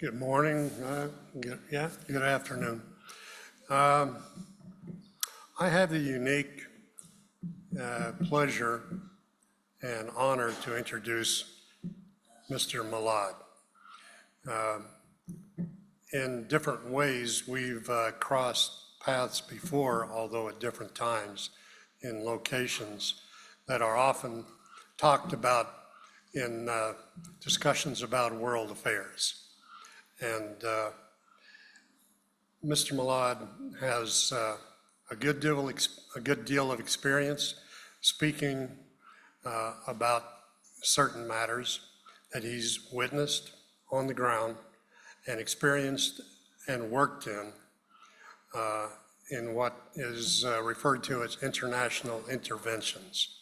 Good morning, good afternoon. I have the unique pleasure and honor to introduce Mr. Milad. In different ways, we've crossed paths before, although at different times in locations that are often talked about in discussions about world affairs. And Mr. Milad has a good deal of experience speaking about certain matters that he's witnessed on the ground and experienced and worked in what is referred to as international interventions.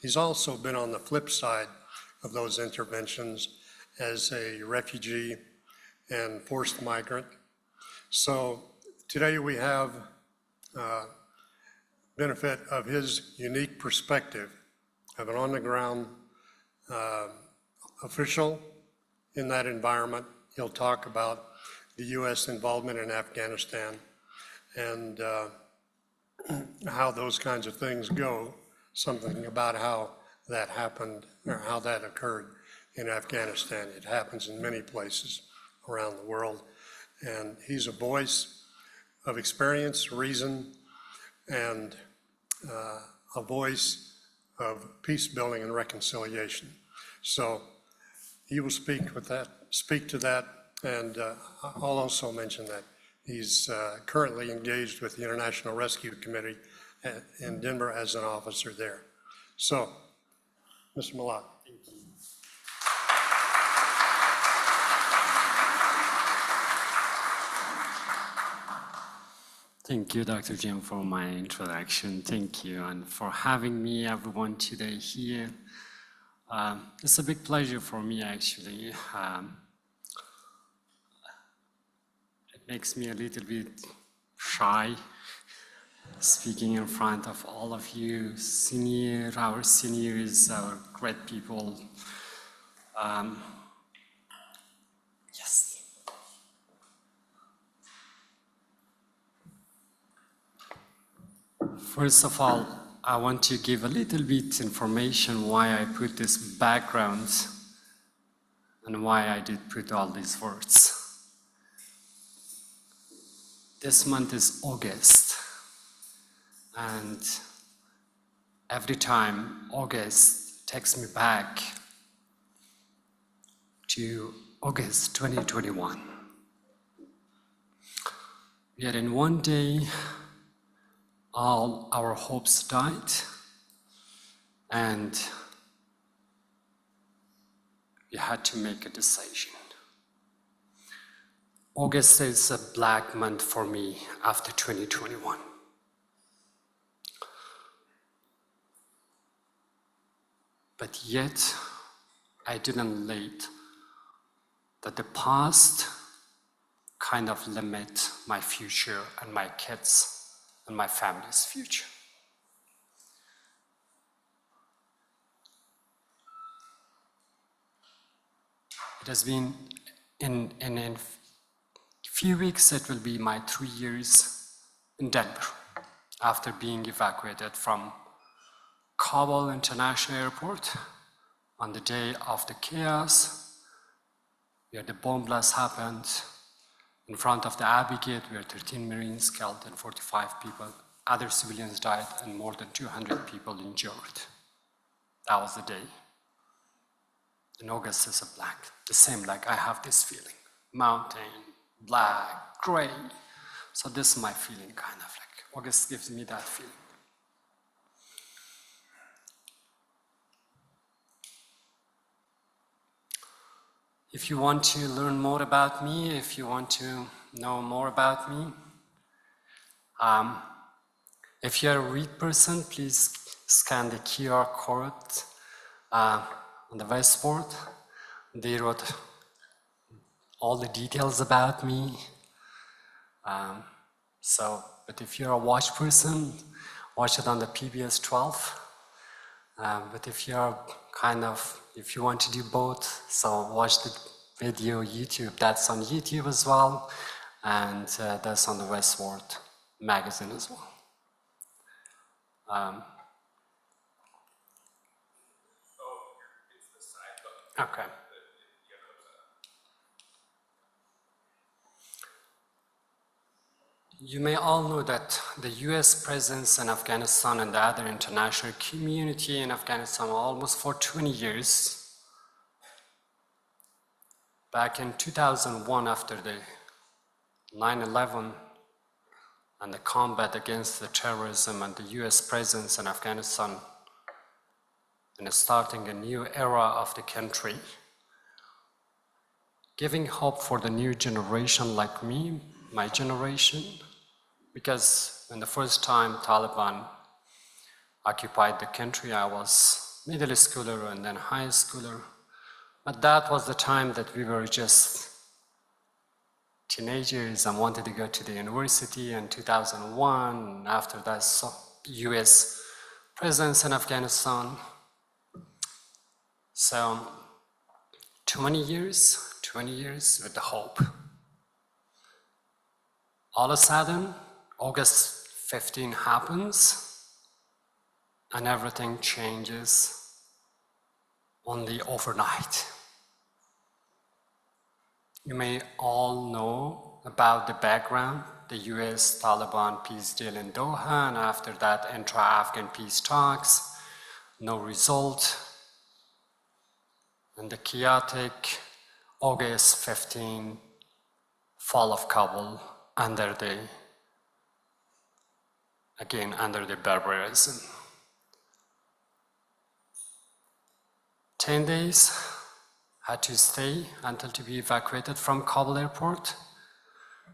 He's also been on the flip side of those interventions as a refugee and forced migrant. So today we have benefit of his unique perspective of an on-the-ground official in that environment. He'll talk about the U.S. involvement in Afghanistan and how those kinds of things go, something about how that happened or how that occurred in Afghanistan. It happens in many places around the world. And he's a voice of experience, reason, and a voice of peace building and reconciliation. So he will speak to that, and I'll also mention that he's currently engaged with the International Rescue Committee in Denver as an officer there. So, Mr. Milad. Thank you, Dr. Jim, for my introduction. Thank you, and for having me, everyone, today here. It's a big pleasure for me, actually. It makes me a little bit shy speaking in front of all of you, our seniors, our great people. Yes. First of all, I want to give a little bit information why I put this background and why I did put all these words. This month is August, and every time August takes me back to August 2021. Yet in one day, all our hopes died, and we had to make a decision. August is a black month for me after 2021. But yet, I didn't let that the past kind of limit my future and my kids and my family's future. It has been in a few weeks, it will be my 3 years in Denver after being evacuated from Kabul International Airport on the day of the chaos, where the bomb blast happened in front of the Abbey Gate, where 13 Marines killed and 45 people, other civilians died, and more than 200 people injured. That was the day. And August is a black, the same like I have this feeling. Mountain, black, gray. So this is my feeling, kind of like August gives me that feeling. If you want to learn more about me, if you want to know more about me, if you're a read person, please scan the QR code on the whiteboard. They wrote all the details about me. But if you're a watch person, watch it on the PBS 12. But if you're if you want to do both, so watch the video YouTube. That's on YouTube as well, and that's on the Westward magazine as well. Okay. You may all know that the US presence in Afghanistan and the other international community in Afghanistan almost for 20 years. Back in 2001, after the 9/11 and the combat against the terrorism and the US presence in Afghanistan and starting a new era of the country, giving hope for the new generation like me, my generation, because when the first time Taliban occupied the country, I was middle schooler and then high schooler. But that was the time that we were just teenagers and wanted to go to the university in 2001. After that, US presence in Afghanistan. So 20 years with the hope. All of a sudden, August 15 happens and everything changes only overnight. You may all know about the background, the US Taliban peace deal in Doha, and after that intra-Afghan peace talks, no result, and the chaotic August 15 fall of Kabul under the barbarism. 10 days had to stay until to be evacuated from Kabul airport.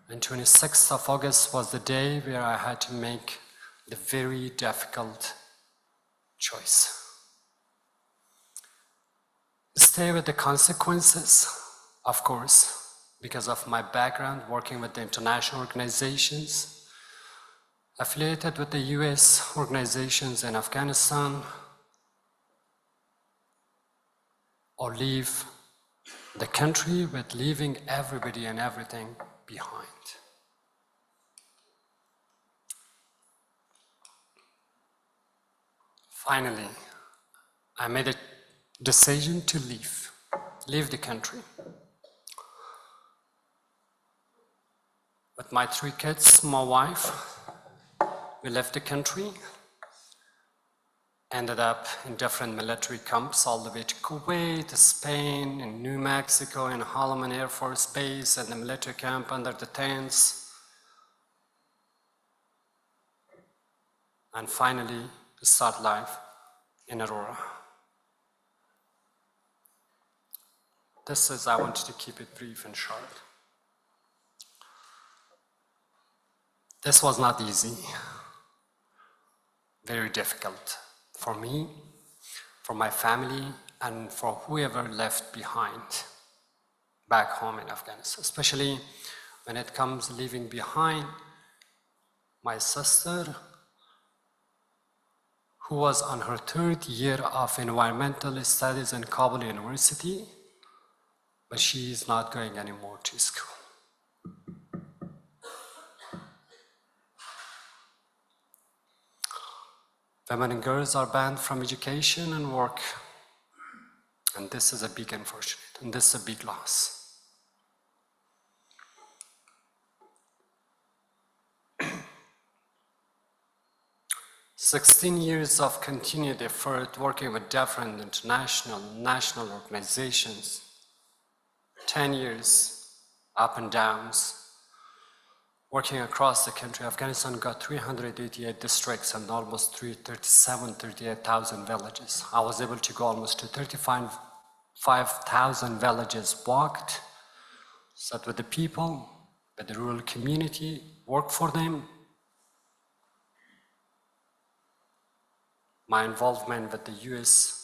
And 26th of August was the day where I had to make the very difficult choice. Stay with the consequences, of course, because of my background working with the international organizations, affiliated with the US organizations in Afghanistan, or leave the country with leaving everybody and everything behind. Finally, I made a decision to leave the country. With my 3 kids, my wife, we left the country, ended up in different military camps all the way to Kuwait, Spain, in New Mexico, in Homayoon Air Force Base, and the military camp under the tents. And finally, start life in Aurora. I wanted to keep it brief and short. This was not easy, very difficult for me, for my family, and for whoever left behind back home in Afghanistan, especially when it comes leaving behind my sister, who was on her 3rd year of environmental studies in Kabul University, but she is not going anymore to school. Women and girls are banned from education and work, and this is a big unfortunate, and this is a big loss. "16 years of continued effort working with different international, national organizations, 10 years up and downs, working across the country. Afghanistan got 388 districts and almost 38,000 villages. I was able to go almost to 35,000 villages walked, sat with the people, with the rural community, worked for them. My involvement with the US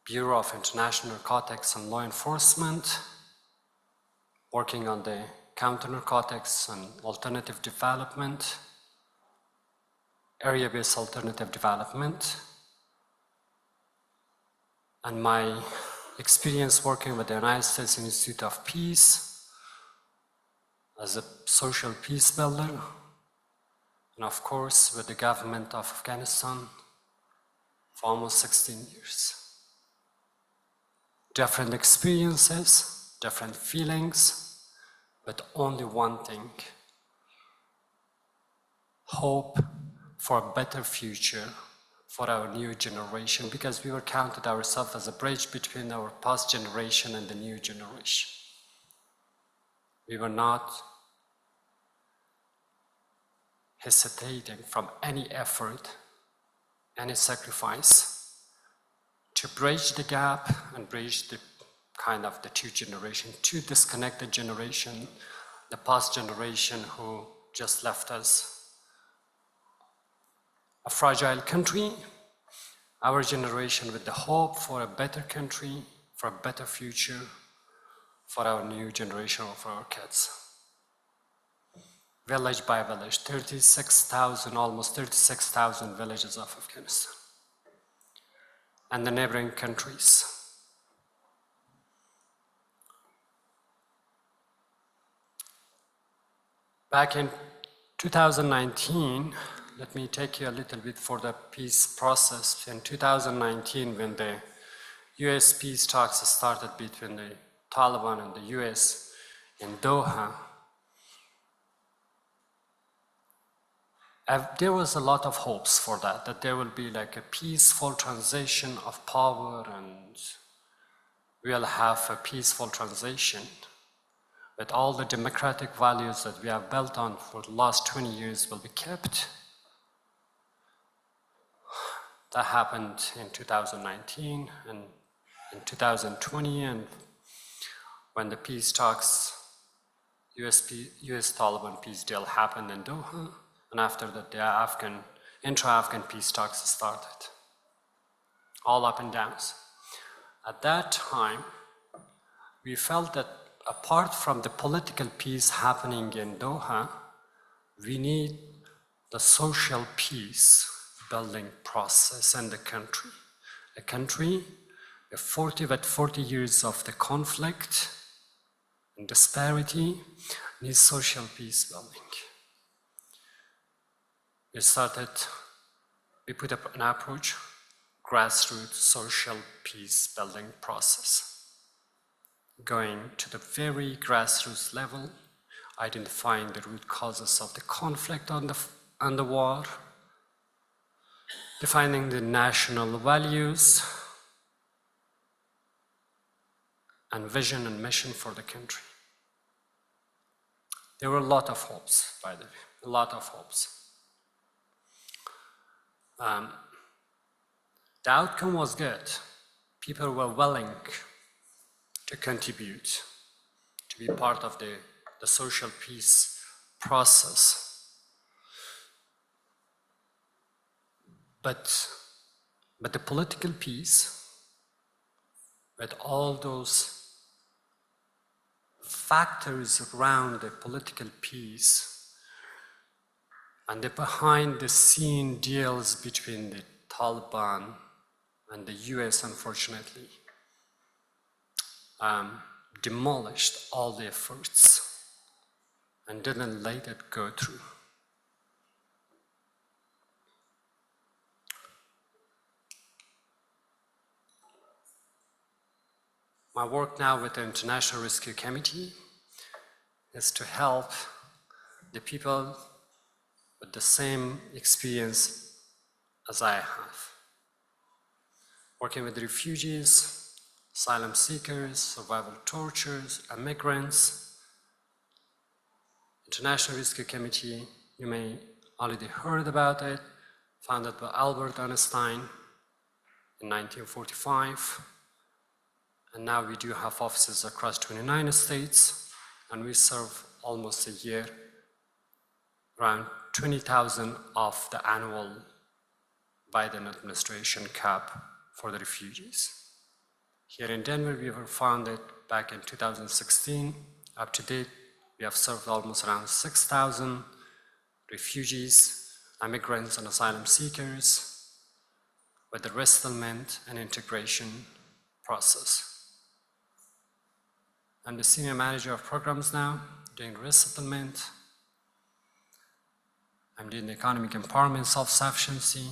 Bureau of International Narcotics and Law Enforcement, working on the counter-narcotics and alternative development, area-based alternative development, and my experience working with the United States Institute of Peace as a social peace builder, and of course with the government of Afghanistan for almost 16 years. Different experiences, different feelings, but only one thing: hope for a better future for our new generation, because we were counted ourselves as a bridge between our past generation and the new generation. We were not hesitating from any effort, any sacrifice to bridge the gap and bridge the kind of the two generations, two disconnected generation, the past generation who just left us a fragile country, our generation with the hope for a better country, for a better future, for our new generation or for our kids. Village by village, 36,000, almost 36,000 villages of Afghanistan and the neighboring countries. Back in 2019, let me take you a little bit for the peace process. In 2019, when the US peace talks started between the Taliban and the US in Doha, there was a lot of hopes for that there will be like a peaceful transition of power and we'll have a peaceful transition. But all the democratic values that we have built on for the last 20 years will be kept. That happened in 2019 and in 2020, and when the peace talks, US-Taliban peace deal happened in Doha, and after that the intra-Afghan peace talks started. All up and downs. At that time, we felt that apart from the political peace happening in Doha, we need the social peace building process in the country. A country with 40 years of the conflict and disparity needs social peace building. We put up an approach, grassroots social peace building process. Going to the very grassroots level, identifying the root causes of the conflict and the war, defining the national values and vision and mission for the country. There were a lot of hopes, by the way, a lot of hopes. The outcome was good. People were willing to contribute, to be part of the social peace process. But the political peace, with all those factors around the political peace and the behind-the-scene deals between the Taliban and the US, unfortunately, demolished all the efforts and didn't let it go through. My work now with the International Rescue Committee is to help the people with the same experience as I have. Working with refugees, asylum seekers, survival torturers, immigrants. International Rescue Committee, you may already heard about it, founded by Albert Einstein in 1945. And now we do have offices across 29 states, and we serve almost a year, around 20,000 of the annual Biden administration cap for the refugees. Here in Denver, we were founded back in 2016. Up to date, we have served almost around 6,000 refugees, immigrants, and asylum seekers with the resettlement and integration process. I'm the senior manager of programs now, doing resettlement. I'm doing economic empowerment, self-sufficiency,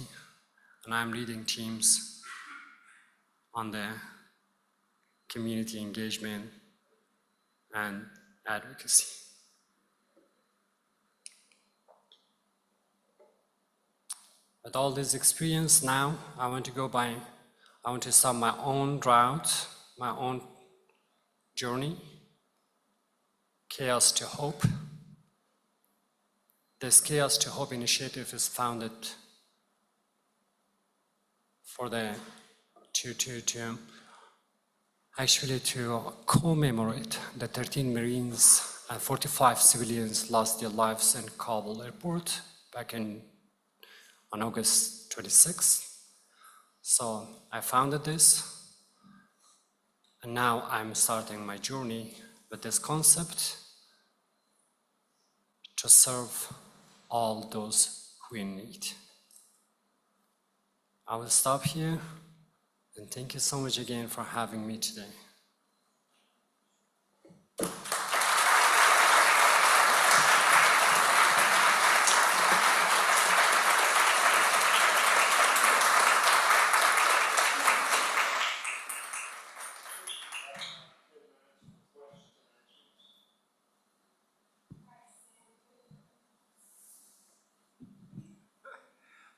and I'm leading teams on the community engagement and advocacy. With all this experience now, I want to start my own route, my own journey, Chaos to Hope. This Chaos to Hope initiative is founded for to commemorate the 13 Marines and 45 civilians lost their lives in Kabul airport back on August 26th. So I founded this, and now I'm starting my journey with this concept to serve all those who in need. I will stop here, and thank you so much again for having me today.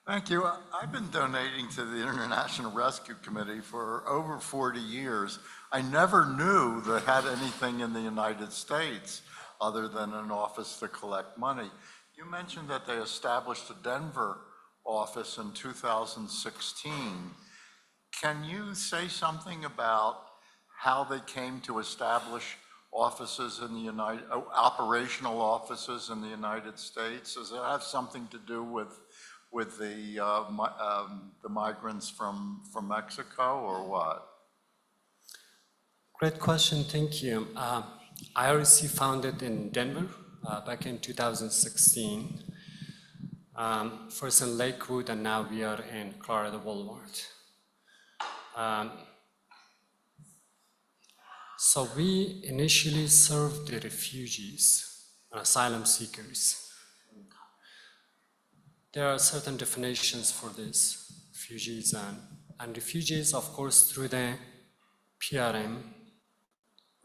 Thank you. I've been donating to the International Rescue Committee for over 40 years. I never knew they had anything in the United States other than an office to collect money. You mentioned that they established a Denver office in 2016. Can you say something about how they came to establish offices in the operational offices in the United States? Does it have something to do with the migrants from Mexico, or what? Great question, thank you. IRC founded in Denver back in 2016. First in Lakewood, and now we are in Colorado Boulevard. So we initially served the refugees and asylum seekers. There are certain definitions for this, refugees and refugees, of course, through the PRM,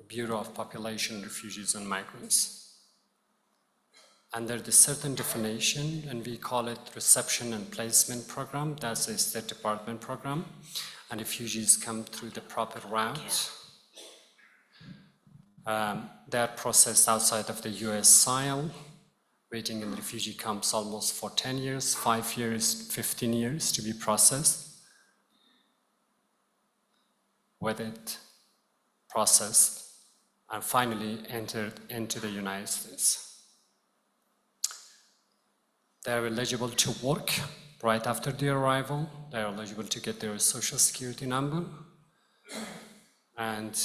Bureau of Population, Refugees and Migrants. Under the certain definition, and we call it Reception and Placement Program, that's a State Department program, and refugees come through the proper route. They are processed outside of the US soil, waiting in refugee camps almost for 10 years, 5 years, 15 years to be processed. With it processed, and finally entered into the United States. They are eligible to work right after their arrival. They are eligible to get their social security number. And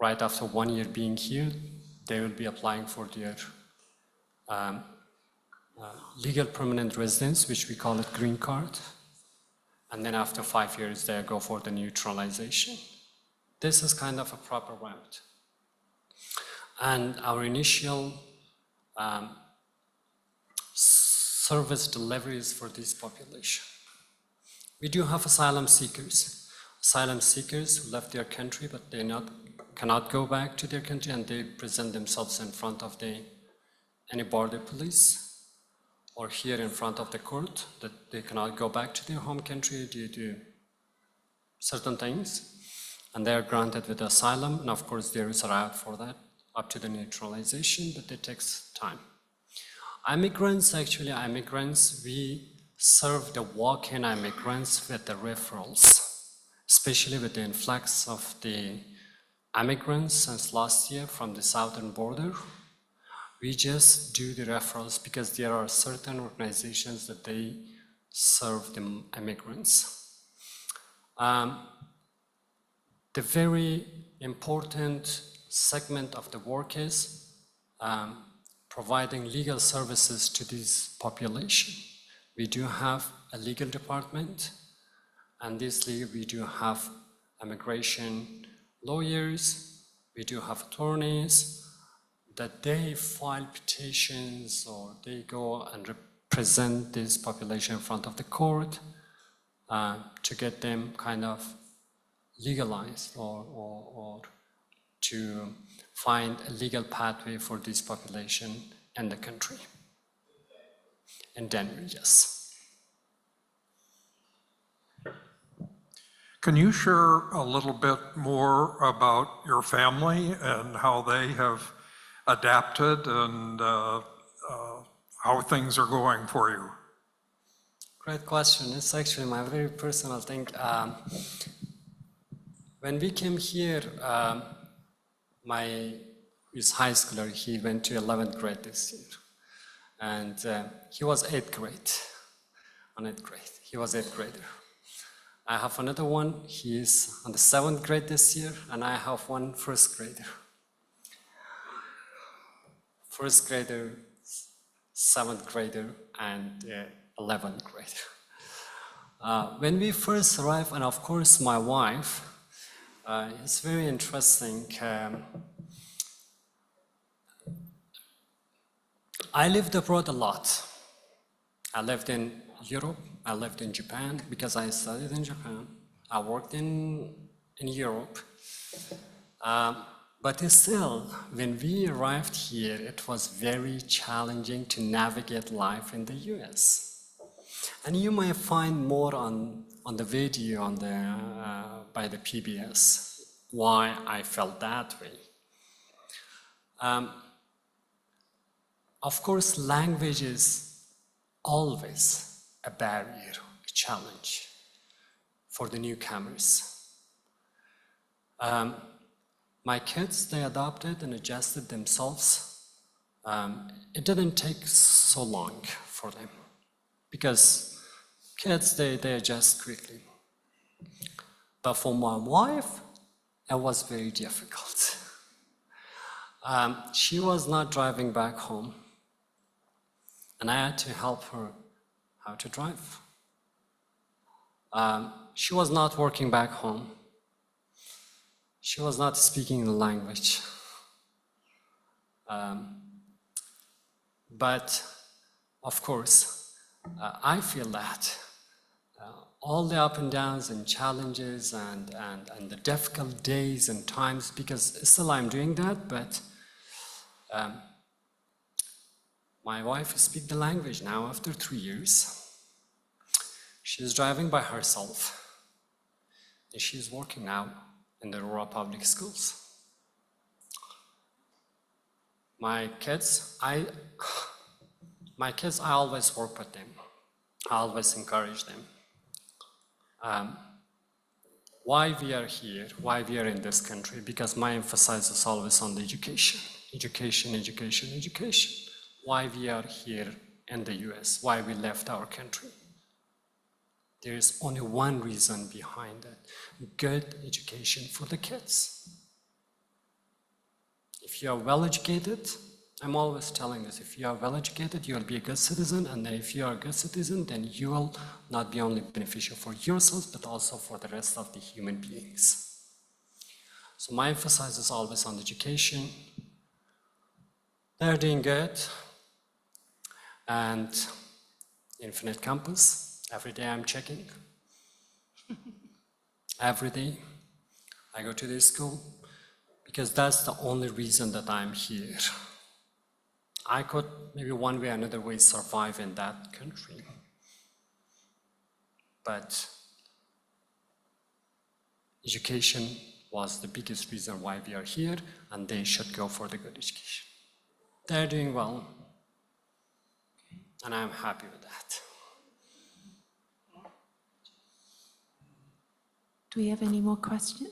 right after 1 year being here, they will be applying for their legal permanent residence, which we call it green card. And then after 5 years, they go for the neutralization. This is kind of a proper route. And our initial service deliveries for this population. We do have asylum seekers who left their country, but they cannot go back to their country, and they present themselves in front of any border police or here in front of the court that they cannot go back to their home country due to certain things, and they are granted with asylum, and of course there is a route for that up to the neutralization, but it takes time. Immigrants, we serve the walk-in immigrants with the referrals, especially with the influx of the immigrants since last year from the southern border. We just do the referrals because there are certain organizations that they serve the immigrants. The very important segment of the work is providing legal services to this population. We do have a legal department, and this legal we do have immigration lawyers, We do have attorneys that they file petitions or they go and represent this population in front of the court to get them kind of legalized or to find a legal pathway for this population in the country. In Denver, yes. Can you share a little bit more about your family and how they have adapted and how things are going for you? Great question. It's actually my very personal thing. When we came here, his high schooler, he went to 11th grade this year. And he was 8th grade, on 8th grade. He was 8th grader. I have another one, he is on the 7th grade this year, and I have one 1st grader. 1st grader, 7th grader, and 11th grader. When we first arrived, and of course my wife, it's very interesting. I lived abroad a lot. I lived in Europe, I lived in Japan because I studied in Japan. I worked in Europe. But still, when we arrived here, it was very challenging to navigate life in the US. And you might find more on the video by the PBS, why I felt that way. Of course, language is always a barrier, a challenge for the newcomers. My kids, they adopted and adjusted themselves. It didn't take so long for them because kids, they adjust quickly. But for my wife, it was very difficult. She was not driving back home, and I had to help her how to drive. She was not working back home. She was not speaking the language. But of course, I feel that all the up and downs and challenges and the difficult days and times, because still I'm doing that, but my wife speaks the language now after 3 years. She's driving by herself, and she's working now in the rural public schools. My kids, I always work with them. I always encourage them. Why we are here, why we are in this country, because my emphasis is always on the education. Education, education, education. Why we are here in the US, why we left our country. There is only one reason behind it: good education for the kids. If you are well educated, I'm always telling this, if you are well educated, you will be a good citizen, and then if you are a good citizen, then you will not be only beneficial for yourself, but also for the rest of the human beings. So my emphasis is always on education. They're doing good. And Infinite Campus, every day I'm checking. Every day I go to this school, because that's the only reason that I'm here. I could maybe one way or another way survive in that country. But education was the biggest reason why we are here, and they should go for the good education. They're doing well, and I'm happy with that. Do we have any more questions?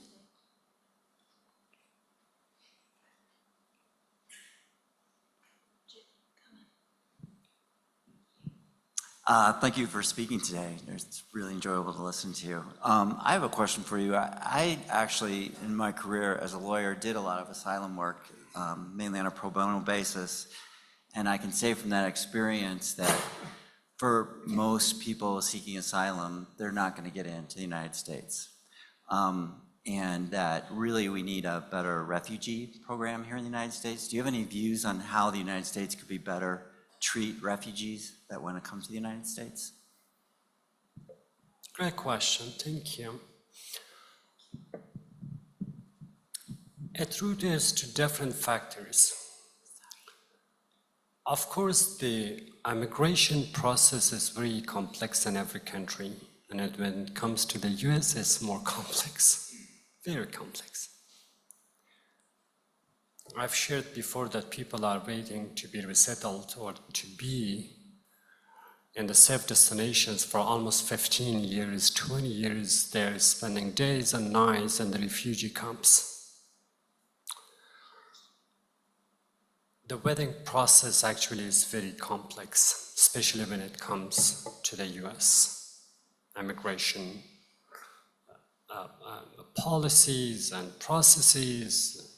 Thank you for speaking today. It's really enjoyable to listen to you. I have a question for you. I actually, in my career as a lawyer, did a lot of asylum work, mainly on a pro bono basis. And I can say from that experience that for most people seeking asylum, they're not going to get into the United States. and that really we need a better refugee program here in the United States. Do you have any views on how the United States could be better treat refugees that when it comes to the United States? Great question, thank you. It roots to different factors. Of course, the immigration process is very complex in every country, and when it comes to the US, it's more complex, very complex. I've shared before that people are waiting to be resettled or to be in the safe destinations for almost 15 years, 20 years. They're spending days and nights in the refugee camps. The vetting process actually is very complex, especially when it comes to the US. Immigration policies and processes.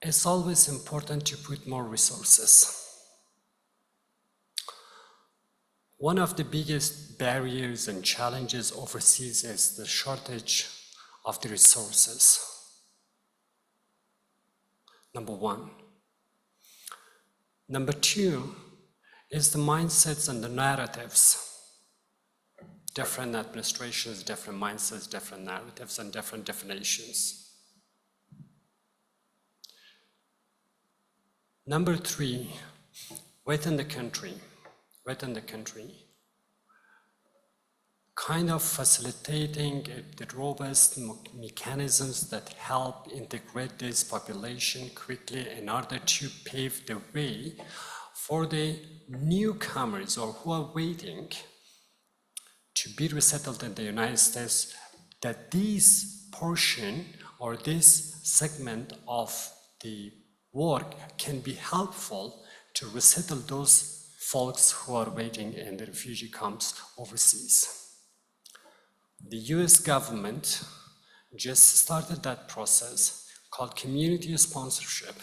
It's always important to put more resources. One of the biggest barriers and challenges overseas is the shortage of the resources. Number one. Number two is the mindsets and the narratives. Different administrations, different mindsets, different narratives, and different definitions. Number three, within the country, kind of facilitating the robust mechanisms that help integrate this population quickly in order to pave the way for the newcomers or who are waiting to be resettled in the United States, that this portion or this segment of the work can be helpful to resettle those folks who are waiting in the refugee camps overseas. The US government just started that process called community sponsorship,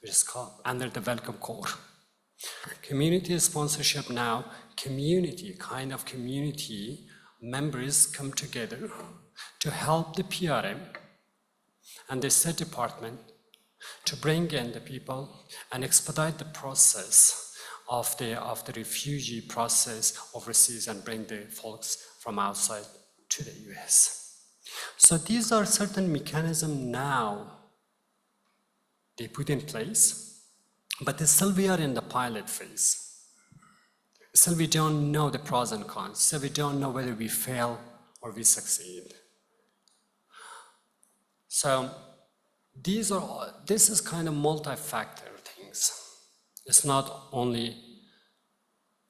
which is called under the Welcome Corps. Community sponsorship now, community members come together to help the PRM and the State Department to bring in the people and expedite the process of the refugee process overseas and bring the folks from outside to the US. So these are certain mechanisms now they put in place, but still we are in the pilot phase. Still we don't know the pros and cons, so we don't know whether we fail or we succeed. So this is kind of multi-factor things. It's not only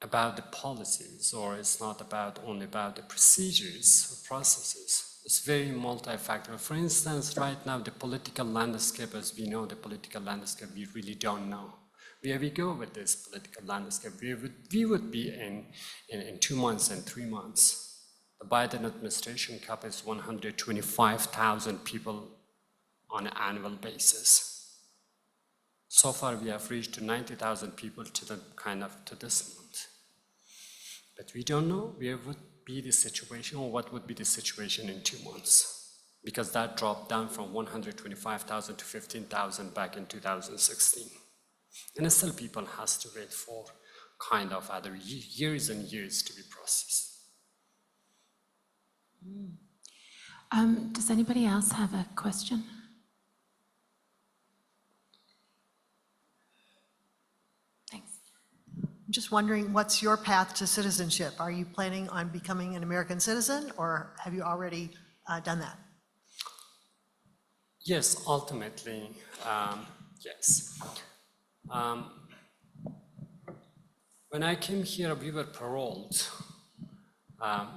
about the policies, or it's not only about the procedures or processes. It's very multi-factor. For instance, right now, the political landscape, as we know, the political landscape, we really don't know. Where we go with this political landscape, we would be in 2 months and 3 months. The Biden administration cap is 125,000 people on an annual basis. So far, we have reached 90,000 people to this month. But we don't know where would be the situation or what would be the situation in 2 months, because that dropped down from 125,000 to 15,000 back in 2016. And still people has to wait for kind of other years and years to be processed. Does anybody else have a question? Thanks. I'm just wondering, what's your path to citizenship? Are you planning on becoming an American citizen, or have you already done that? Yes, ultimately, yes. When I came here, we were paroled.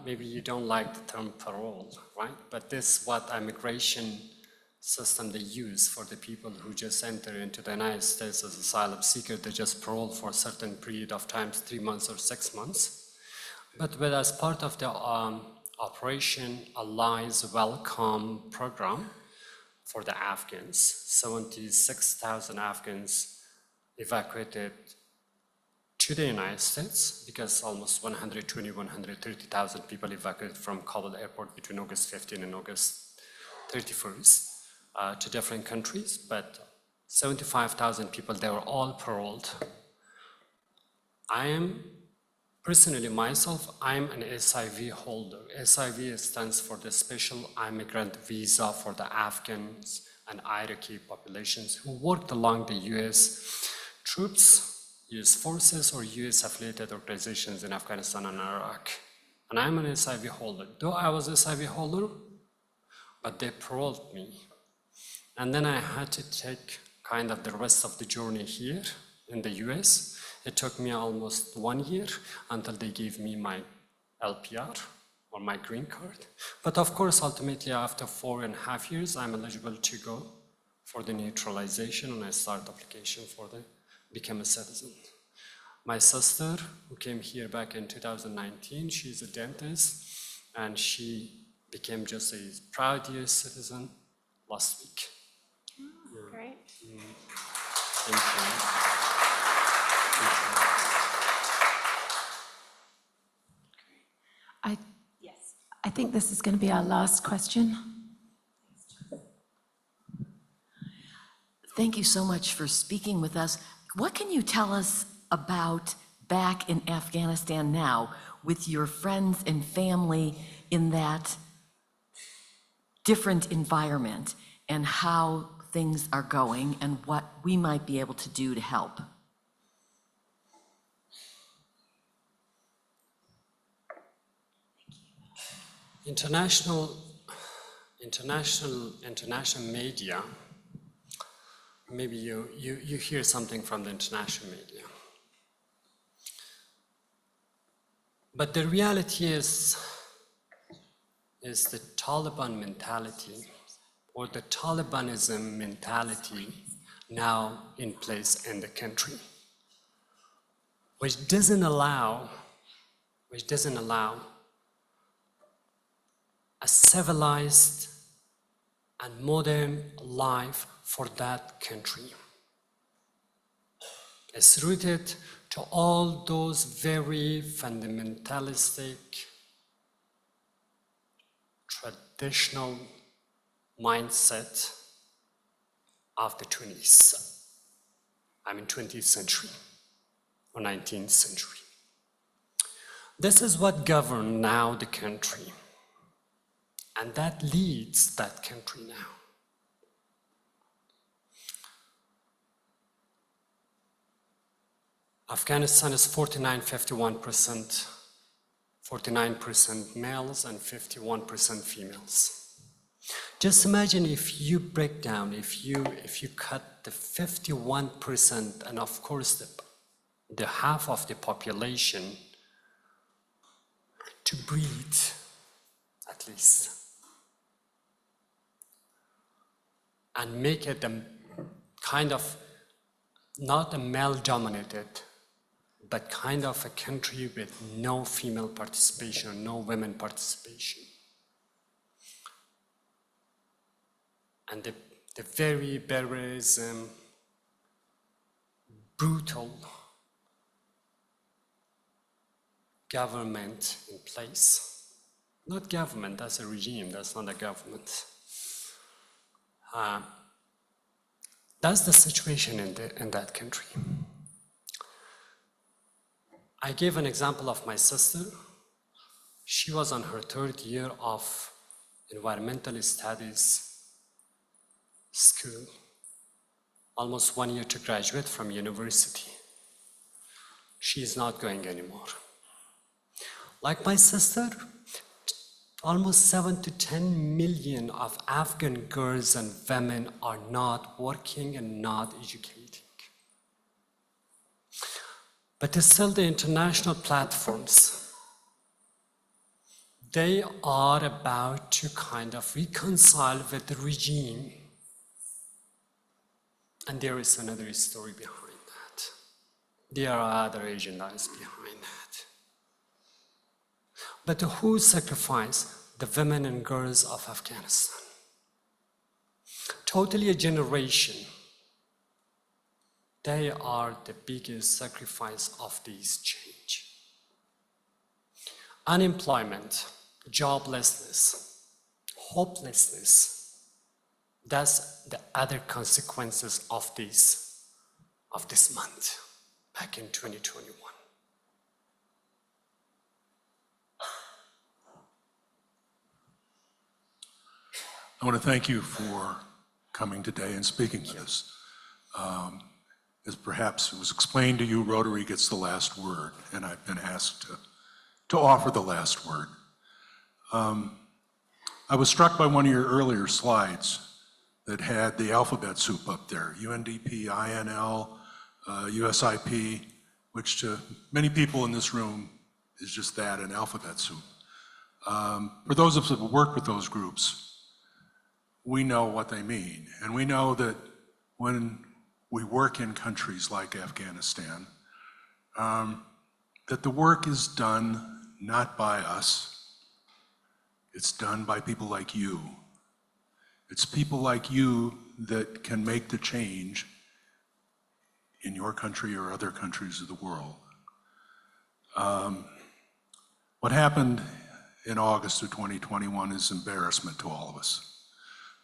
Maybe you don't like the term parole, right? But this is what immigration system they use for the people who just enter into the United States as asylum seeker. They just parole for a certain period of time, 3 months or 6 months. But as part of the Operation Allies Welcome program for the Afghans, 76,000 Afghans evacuated to the United States, because almost 130,000 people evacuated from Kabul airport between August 15 and August 31st to different countries, but 75,000 people, they were all paroled. I am, personally myself, I'm an SIV holder. SIV stands for the Special Immigrant Visa for the Afghans and Iraqi populations who worked along the US troops, US forces, or US affiliated organizations in Afghanistan and Iraq. And I'm an SIV holder. Though I was a SIV holder, but they paroled me. And then I had to take kind of the rest of the journey here in the US. It took me almost 1 year until they gave me my LPR or my green card. But of course, ultimately after 4.5 years, I'm eligible to go for the naturalization, and I start application for the become a citizen. My sister, who came here back in 2019, she's a dentist, and she became just a proud US citizen last week. Great. Thank you. I think this is going to be our last question. Thank you so much for speaking with us. What can you tell us about back in Afghanistan now with your friends and family in that different environment, and how things are going and what we might be able to do to help? International media, maybe you hear something from the international media. But the reality is the Taliban mentality, or the Talibanism mentality now in place in the country, which doesn't allow a civilized and modern life for that country. It's rooted to all those very fundamentalistic, traditional mindset of the 20th century or 19th century. This is what governs now the country. And that leads that country now. Afghanistan is 51%, 49% males and 51% females. Just imagine if you break down, if you cut the 51% and of course the half of the population to breed, at least, and make it a kind of, not a male-dominated, but kind of a country with no female participation, no women participation. And the very barbarism, brutal government in place. Not government, that's a regime, that's not a government. That's the situation in that country. I gave an example of my sister. She was on her 3rd year of environmental studies school, almost 1 year to graduate from university. She is not going anymore. Like my sister, almost 7 to 10 million of Afghan girls and women are not working and not educating. But still the international platforms, they are about to kind of reconcile with the regime. And there is another story behind that. There are other agendas behind that. But who sacrificed the women and girls of Afghanistan? Totally a generation they are the biggest sacrifice of this change. Unemployment, joblessness, hopelessness, that's the other consequences of this month, back in 2021. I want to thank you for coming today and speaking with us. As perhaps it was explained to you, Rotary gets the last word, and I've been asked to offer the last word. I was struck by one of your earlier slides that had the alphabet soup up there, UNDP, INL, USIP, which to many people in this room is just that, an alphabet soup. For those of us who have worked with those groups, we know what they mean. And we know that when we work in countries like Afghanistan, that the work is done not by us, it's done by people like you. It's people like you that can make the change in your country or other countries of the world. What happened in August of 2021 is embarrassment to all of us,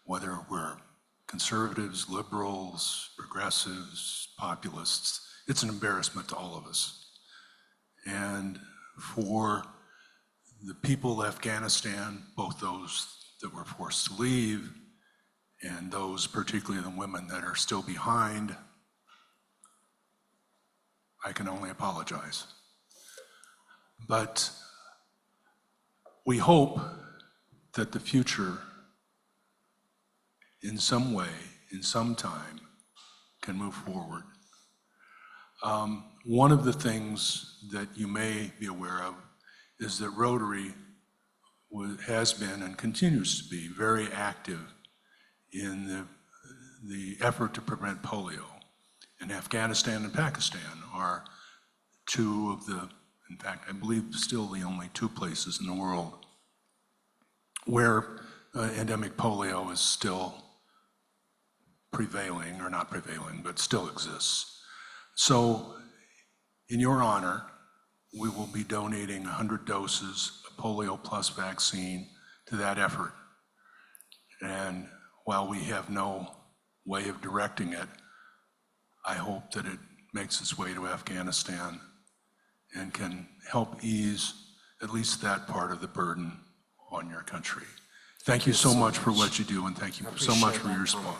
whether we're conservatives, liberals, progressives, populists. It's an embarrassment to all of us. And for the people of Afghanistan, both those that were forced to leave and those, particularly the women that are still behind, I can only apologize. But we hope that the future, in some way, in some time, can move forward. One of the things that you may be aware of is that Rotary has been and continues to be very active in the effort to prevent polio. And Afghanistan and Pakistan are two of the, in fact, I believe still the only two places in the world where endemic polio is still prevailing, or not prevailing, but still exists. So in your honor, we will be donating 100 doses of polio plus vaccine to that effort. And while we have no way of directing it, I hope that it makes its way to Afghanistan and can help ease at least that part of the burden on your country. Thank you so much for what you do, and thank you so much for your support.